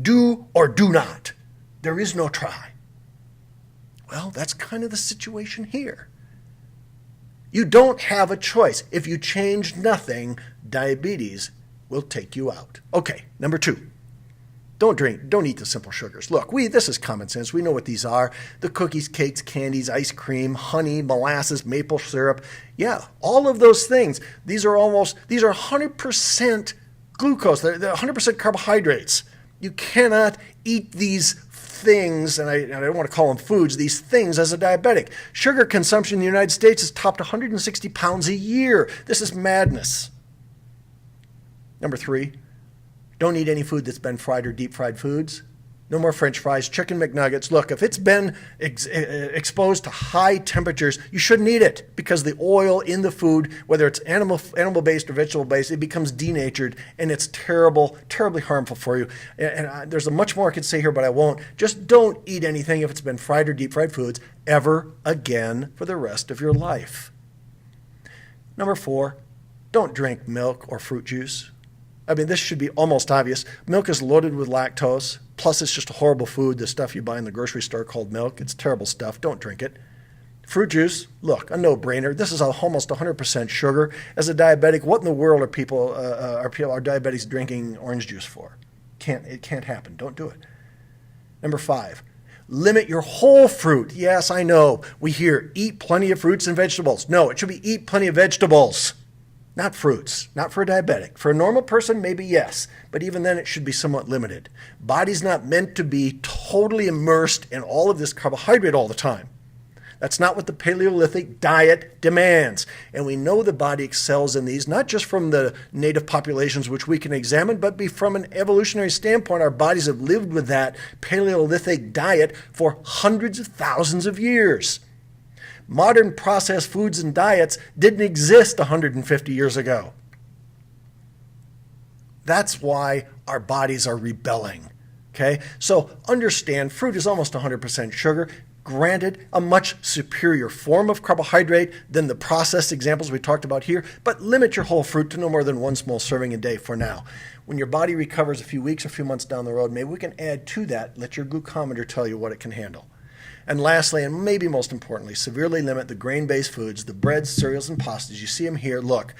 Do or do not. There is no try. Well, that's kind of the situation here. You don't have a choice. If you change nothing, diabetes will take you out. Okay, number 2. Don't eat the simple sugars. Look, this is common sense. We know what these are. The cookies, cakes, candies, ice cream, honey, molasses, maple syrup. Yeah, all of those things. These are 100% glucose. They're 100% carbohydrates. You cannot eat these things, and I don't want to call them foods, these things as a diabetic. Sugar consumption in the United States has topped 160 pounds a year. This is madness. Number 3, don't eat any food that's been fried or deep fried foods. No more French fries, chicken McNuggets. Look, if it's been exposed to high temperatures, you shouldn't eat it because the oil in the food, whether it's animal-based or vegetable-based, it becomes denatured and it's terribly harmful for you. And there's much more I could say here, but I won't. Just don't eat anything if it's been fried or deep fried foods ever again for the rest of your life. Number 4, don't drink milk or fruit juice. I mean, this should be almost obvious. Milk is loaded with lactose. Plus, it's just a horrible food, the stuff you buy in the grocery store called milk. It's terrible stuff. Don't drink it. Fruit juice, look, a no-brainer. This is almost 100% sugar. As a diabetic, what in the world are diabetics drinking orange juice for? It can't happen. Don't do it. Number 5, limit your whole fruit. Yes, I know. We hear eat plenty of fruits and vegetables. No, it should be eat plenty of vegetables. Not fruits, not for a diabetic. For a normal person, maybe yes, but even then it should be somewhat limited. Body's not meant to be totally immersed in all of this carbohydrate all the time. That's not what the Paleolithic diet demands. And we know the body excels in these, not just from the native populations which we can examine, but from an evolutionary standpoint, our bodies have lived with that Paleolithic diet for hundreds of thousands of years. Modern processed foods and diets didn't exist 150 years ago. That's why our bodies are rebelling. Okay? So understand, fruit is almost 100% sugar. Granted, a much superior form of carbohydrate than the processed examples we talked about here, but limit your whole fruit to no more than 1 small serving a day for now. When your body recovers a few weeks or a few months down the road, maybe we can add to that, let your glucometer tell you what it can handle. And lastly, and maybe most importantly, severely limit the grain-based foods, the breads, cereals, and pastas. You see them here. Look,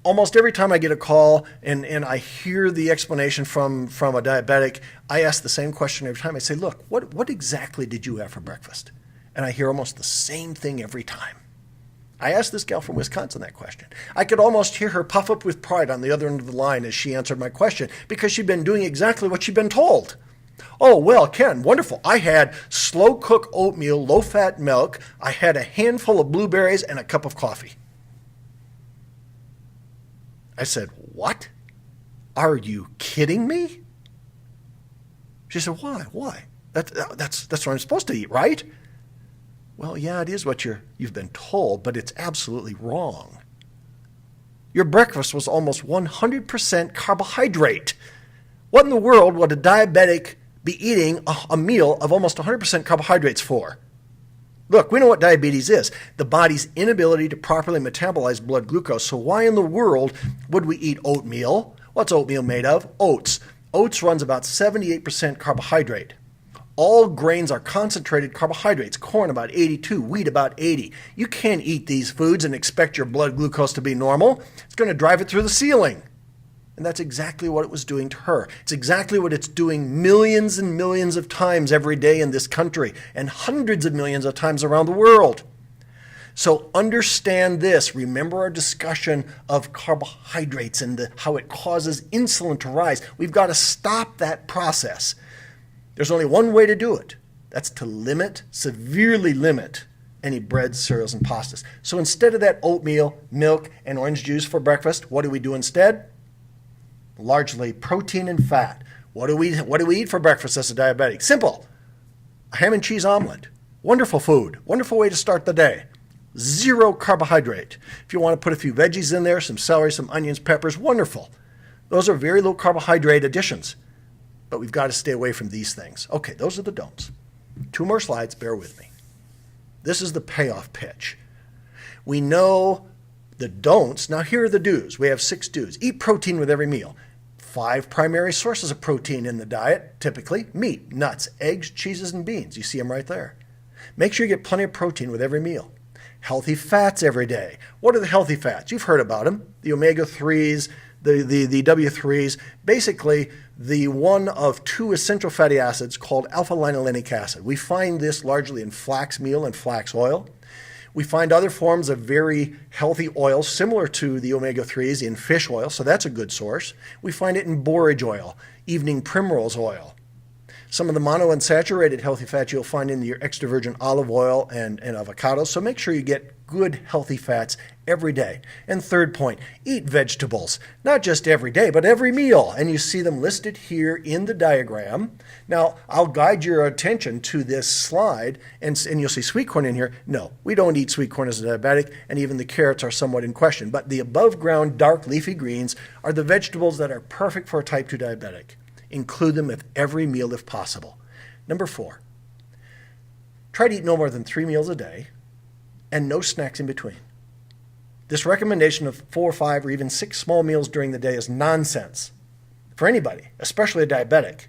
almost every time I get a call and I hear the explanation from a diabetic, I ask the same question every time. I say, look, what exactly did you have for breakfast? And I hear almost the same thing every time. I asked this gal from Wisconsin that question. I could almost hear her puff up with pride on the other end of the line as she answered my question because she'd been doing exactly what she'd been told. Oh, well, Ken, wonderful. I had slow-cook oatmeal, low-fat milk. I had a handful of blueberries and a cup of coffee. I said, what? Are you kidding me? She said, why? Why? That's what I'm supposed to eat, right? Well, yeah, it is what you've been told, but it's absolutely wrong. Your breakfast was almost 100% carbohydrate. What in the world would a diabetic be eating a meal of almost 100% carbohydrates for? Look, we know what diabetes is. The body's inability to properly metabolize blood glucose. So why in the world would we eat oatmeal? What's oatmeal made of? Oats. Oats runs about 78% carbohydrate. All grains are concentrated carbohydrates. Corn about 82, wheat about 80. You can't eat these foods and expect your blood glucose to be normal. It's going to drive it through the ceiling. And that's exactly what it was doing to her. It's exactly what it's doing millions and millions of times every day in this country and hundreds of millions of times around the world. So understand this. Remember our discussion of carbohydrates and how it causes insulin to rise. We've got to stop that process. There's only one way to do it. That's to severely limit any breads, cereals, and pastas. So instead of that oatmeal, milk, and orange juice for breakfast, what do we do instead? Largely protein and fat. What do we eat for breakfast as a diabetic? Simple. A ham and cheese omelet. Wonderful food. Wonderful way to start the day. 0 carbohydrate. If you want to put a few veggies in there, some celery, some onions, peppers, wonderful. Those are very low carbohydrate additions. But we've got to stay away from these things. Okay, those are the don'ts. 2 more slides, bear with me. This is the payoff pitch. We know the don'ts. Now here are the do's. We have 6 do's. Eat protein with every meal. 5 primary sources of protein in the diet, typically meat, nuts, eggs, cheeses, and beans. You see them right there. Make sure you get plenty of protein with every meal. Healthy fats every day. What are the healthy fats? You've heard about them. The omega-3s, the W3s, basically the one of 2 essential fatty acids called alpha-linolenic acid. We find this largely in flax meal and flax oil. We find other forms of very healthy oils similar to the omega-3s in fish oil, so that's a good source. We find it in borage oil, evening primrose oil. Some of the monounsaturated healthy fats you'll find in your extra virgin olive oil and avocados, so make sure you get good healthy fats every day. And third point, eat vegetables, not just every day, but every meal. And you see them listed here in the diagram. Now, I'll guide your attention to this slide, and you'll see sweet corn in here. No, we don't eat sweet corn as a diabetic, and even the carrots are somewhat in question. But the above ground dark leafy greens are the vegetables that are perfect for a type 2 diabetic. Include them with every meal if possible. Number 4, try to eat no more than 3 meals a day and no snacks in between. This recommendation of 4, 5, or even 6 small meals during the day is nonsense for anybody, especially a diabetic.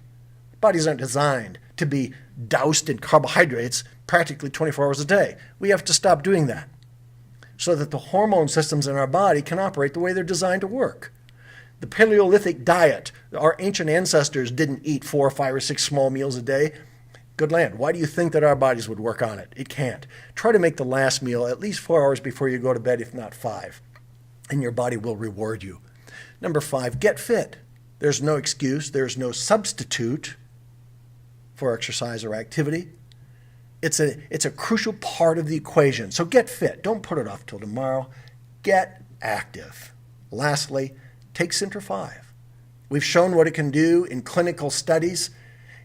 Bodies aren't designed to be doused in carbohydrates practically 24 hours a day. We have to stop doing that so that the hormone systems in our body can operate the way they're designed to work. The Paleolithic diet, our ancient ancestors didn't eat 4, 5, or 6 small meals a day. Good land. Why do you think that our bodies would work on it? It can't. Try to make the last meal at least 4 hours before you go to bed, if not 5, and your body will reward you. Number 5, get fit. There's no excuse. There's no substitute for exercise or activity. It's a crucial part of the equation. So get fit. Don't put it off till tomorrow. Get active. Lastly, take Sintra 5. We've shown what it can do in clinical studies.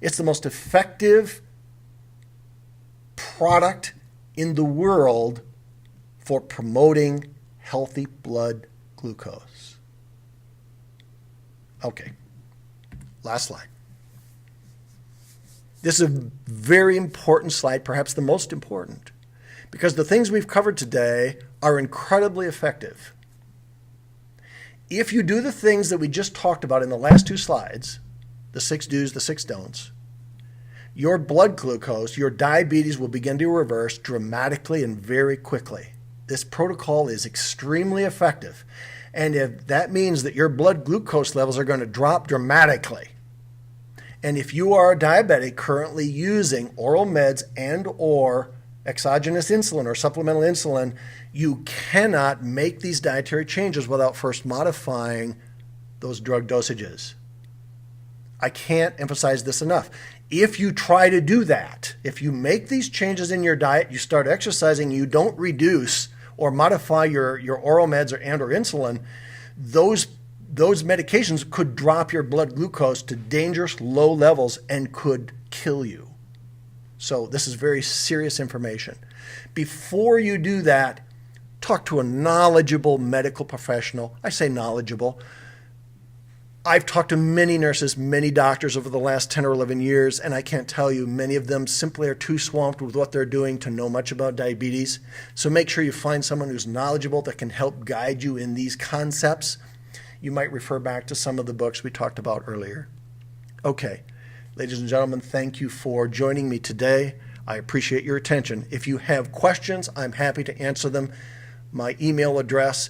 It's the most effective product in the world for promoting healthy blood glucose. Okay, last slide. This is a very important slide, perhaps the most important, because the things we've covered today are incredibly effective. If you do the things that we just talked about in the last 2 slides, the 6 do's, the 6 don'ts, your blood glucose, your diabetes will begin to reverse dramatically and very quickly. This protocol is extremely effective. And if that means that your blood glucose levels are going to drop dramatically, and if you are a diabetic currently using oral meds and or exogenous insulin or supplemental insulin, you cannot make these dietary changes without first modifying those drug dosages. I can't emphasize this enough. If you try to do that, if you make these changes in your diet, you start exercising, you don't reduce or modify your oral meds or insulin, those medications could drop your blood glucose to dangerous low levels and could kill you. So this is very serious information. Before you do that, talk to a knowledgeable medical professional. I say knowledgeable. I've talked to many nurses, many doctors over the last 10 or 11 years, and I can't tell you, many of them simply are too swamped with what they're doing to know much about diabetes. So make sure you find someone who's knowledgeable that can help guide you in these concepts. You might refer back to some of the books we talked about earlier. Okay. Ladies and gentlemen, thank you for joining me today. I appreciate your attention. If you have questions, I'm happy to answer them. My email address,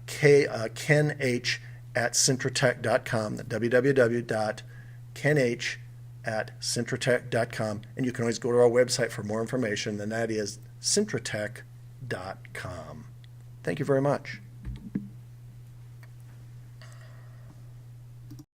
kenh@cintratec.com, www.kenh@cintratec.com. And you can always go to our website for more information, and that is cintratec.com. Thank you very much.